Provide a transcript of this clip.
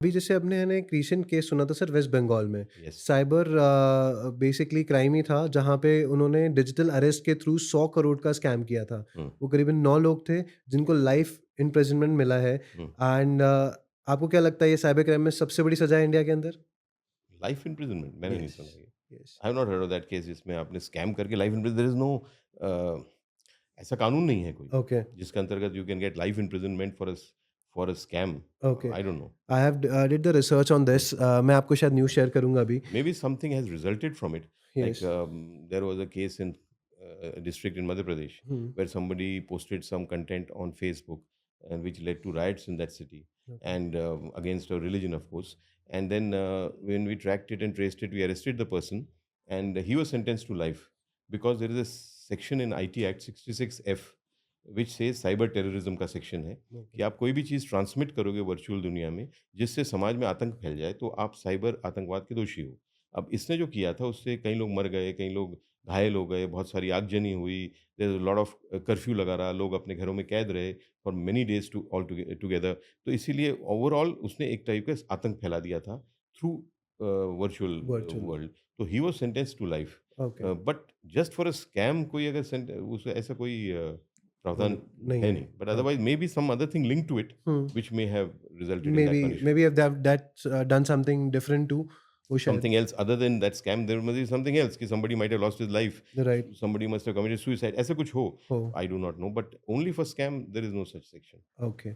अभी जैसे अपने है ना एक रीसेंट केस सुना था सर वेस्ट बंगाल में। यस। साइबर बेसिकली क्राइम ही था जहाँ पे उन्होंने डिजिटल अरेस्ट के थ्रू 100 करोड़ का स्कैम किया था। हुँ, वो करीबन 9 लोग थे जिनको लाइफ इम्प्रिजनमेंट मिला है हुँ। एंड आपको क्या लगता है ये साइबर क्राइम में सबसे बड़ी सज़ा है इंडिया के अंदर? लाइफ इम्प्रिजनमेंट मैंने नहीं यस, सुना ये। Yes. I have not heard of that case जिसमें आपने स्कैम करके life imprison there is no uh, ऐसा कानून नहीं है कोई, ओके, जिसके अंतर्गत you can get life imprisonment for a scam. Okay. I don't know. I have did the research on hmm. This मैं आपको शायद न्यूज़ शेयर करूँगा अभी। Maybe something has resulted from it. Like yes. there was a case in a district in Madhya Pradesh hmm, where somebody posted some content on Facebook and which led to riots in that city okay, and against a religion, of course. And then when we tracked it and traced it, we arrested the person and he was sentenced to life because there is a section in IT Act 66F which says cyber terrorism का section है okay, कि आप कोई भी चीज़ transmit करोगे virtual दुनिया में जिससे समाज में आतंक फैल जाए तो आप साइबर आतंकवाद के दोषी हो। अब इसने जो किया था उससे कई लोग मर गए, कई लोग घायल हो गए, बहुत सारी आगजनी हुई, there is a lot of curfew लगा रहा, लोग अपने घरों में कैद रहे for many days to together. तो इसीलिए ओवरऑल उसने एक टाइप का आतंक फैला दिया था थ्रू वर्चुअल वर्चुअल, वर्ल्ड। तो he was sentenced to life. Okay. But just for a scam कोई अगर उसे ऐसा कोई वो प्रावधान नहीं है है। नहीं। But okay. Otherwise maybe some other thing linked to it हुँ। Which may have resulted in that Maybe punishment. maybe if they've done something different too, वो शायद Something else other than that scam, there must be something else कि somebody might have lost his life, right somebody must have committed suicide, ऐसा कुछ हो। हो, I do not know, but only for scam there is no such section. Okay.